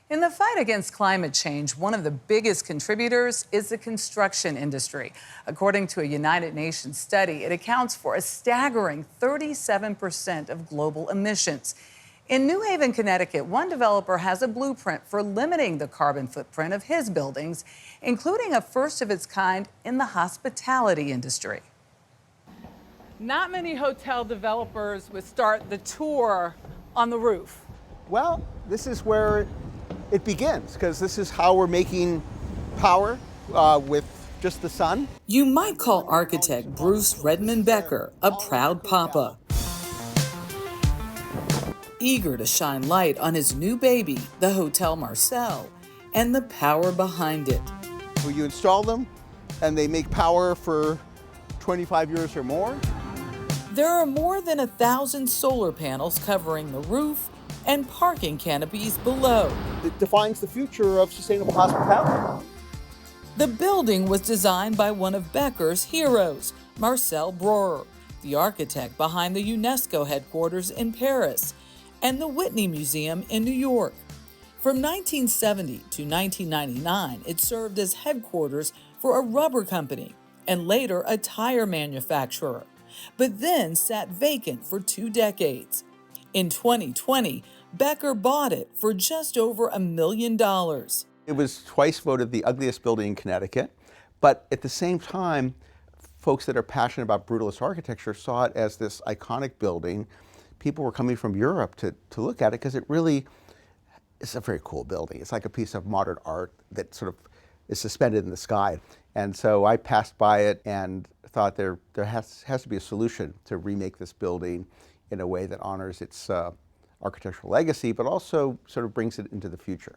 In the fight against climate change, one of the biggest contributors is the construction industry. According to a United Nations study, it accounts for a staggering 37% of global emissions. In New Haven, Connecticut, one developer has a blueprint for limiting the carbon footprint of his buildings, including a first of its kind in the hospitality industry. Not many hotel developers would start the tour on the roof. Well, this is where it begins, because this is how we're making power with just the sun. You might call architect Bruce Redmond Becker a proud papa, eager to shine light on his new baby, the Hotel Marcel, and the power behind it. Well, you install them, and they make power for 25 years or more. There are more than 1,000 solar panels covering the roof and parking canopies below. It defines the future of sustainable hospitality. The building was designed by one of Becker's heroes, Marcel Breuer, the architect behind the UNESCO headquarters in Paris and the Whitney Museum in New York. From 1970 to 1999, it served as headquarters for a rubber company and later a tire manufacturer, but then sat vacant for 2 decades. In 2020, Becker bought it for just over $1 million. It was twice voted the ugliest building in Connecticut, but at the same time, folks that are passionate about brutalist architecture saw it as this iconic building. People were coming from Europe to look at it because it really is a very cool building. It's like a piece of modern art that sort of is suspended in the sky. And so I passed by it and thought there has to be a solution to remake this building in a way that honors its architectural legacy, but also sort of brings it into the future.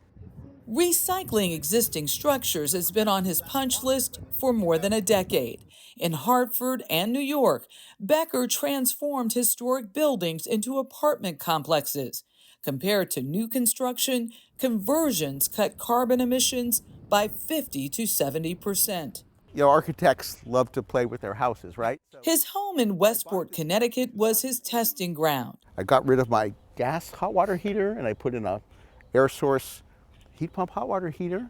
Recycling existing structures has been on his punch list for more than a decade. In Hartford and New York, Becker transformed historic buildings into apartment complexes. Compared to new construction, conversions cut carbon emissions by 50 to 70%. You know, architects love to play with their houses, right? His home in Westport, Connecticut was his testing ground. I got rid of my gas hot water heater and I put in a air source heat pump hot water heater.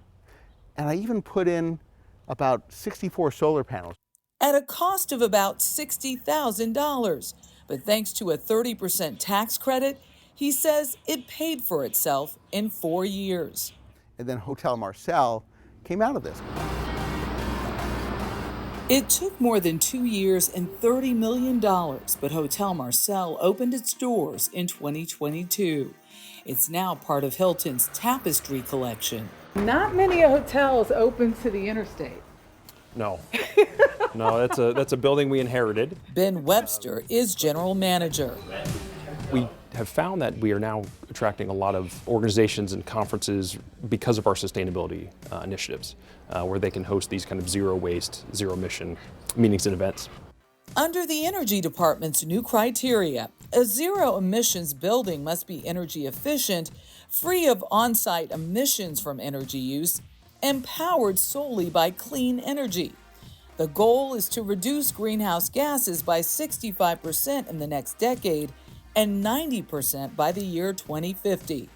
And I even put in about 64 solar panels. At a cost of about $60,000. But thanks to a 30% tax credit, he says it paid for itself in 4 years. And then Hotel Marcel came out of this. It took more than 2 years and $30 million, but Hotel Marcel opened its doors in 2022. It's now part of Hilton's Tapestry collection. Not many hotels open to the interstate. No. No, that's a building we inherited. Ben Webster is general manager. We have found that we are now attracting a lot of organizations and conferences because of our sustainability initiatives, where they can host these kind of zero waste, zero emission meetings and events. Under the Energy Department's new criteria, a zero emissions building must be energy efficient, free of on-site emissions from energy use, and powered solely by clean energy. The goal is to reduce greenhouse gases by 65% in the next decade and 90% by the year 2050.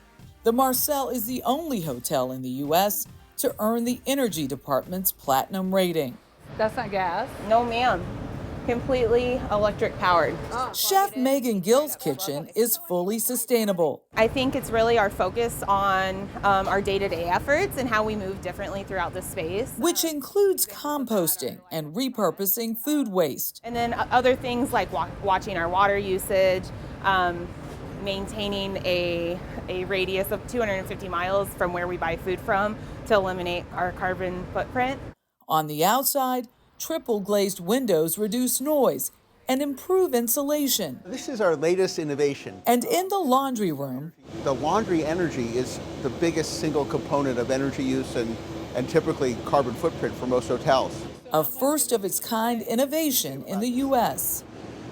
The Marcel is the only hotel in the U.S. to earn the Energy Department's Platinum rating. That's not gas? No, ma'am. Completely electric powered. Chef Megan Gill's kitchen is fully sustainable. I think it's really our focus on our day-to-day efforts and how we move differently throughout the space. Which includes composting and repurposing food waste. And then other things like watching our water usage, maintaining a radius of 250 miles from where we buy food from to eliminate our carbon footprint. On the outside, triple glazed windows reduce noise and improve insulation. This is our latest innovation. And in the laundry room, the laundry energy is the biggest single component of energy use and typically carbon footprint for most hotels. A first of its kind innovation in the U.S.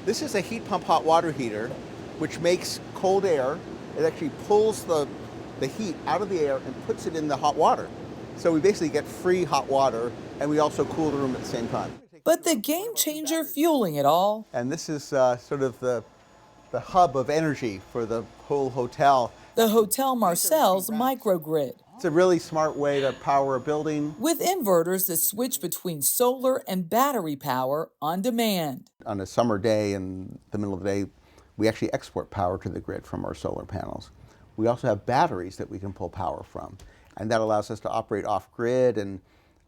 This is a heat pump hot water heater, which makes cold air. It actually pulls the heat out of the air and puts it in the hot water. So we basically get free hot water, and we also cool the room at the same time. But the game changer fueling it all. And this is sort of the hub of energy for the whole hotel. the Hotel Marcel's microgrid. It's a really smart way to power a building. With inverters that switch between solar and battery power on demand. On a summer day in the middle of the day, we actually export power to the grid from our solar panels. We also have batteries that we can pull power from, and that allows us to operate off-grid and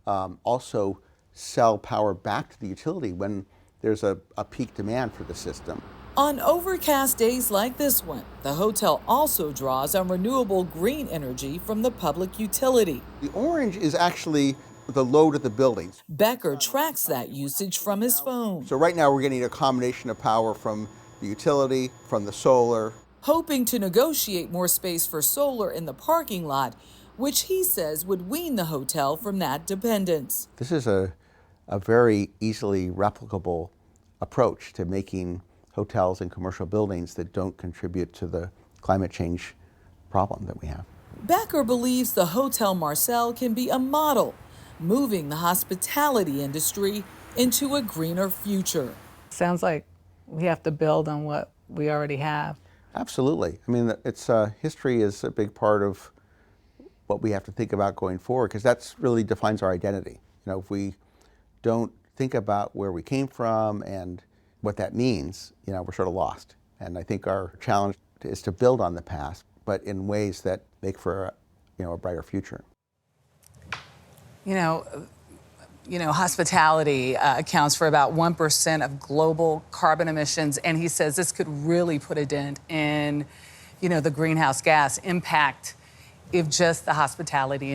also sell power back to the utility when there's a peak demand for the system. On overcast days like this one, the hotel also draws on renewable green energy from the public utility. The orange is actually the load of the buildings. Becker tracks that usage from his phone. So right now we're getting a combination of power from the utility, from the solar. Hoping to negotiate more space for solar in the parking lot, which he says would wean the hotel from that dependence. This is a very easily replicable approach to making hotels and commercial buildings that don't contribute to the climate change problem that we have. Becker believes the Hotel Marcel can be a model, moving the hospitality industry into a greener future. Sounds like we have to build on what we already have. Absolutely. I mean, history is a big part of what we have to think about going forward, because that really defines our identity. You know, if we don't think about where we came from and what that means, you know, we're sort of lost. And I think our challenge is to build on the past, but in ways that make for a brighter future. You know, hospitality accounts for about 1% of global carbon emissions, and he says this could really put a dent in, the greenhouse gas impact if just the hospitality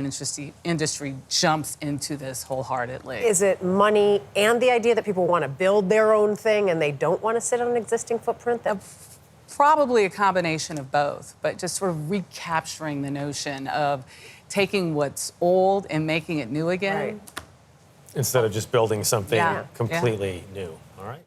industry jumps into this wholeheartedly. Is it money and the idea that people want to build their own thing and they don't want to sit on an existing footprint? Probably a combination of both, but just sort of recapturing the notion of taking what's old and making it new again. Right. Instead of just building something Yeah. completely new. All right.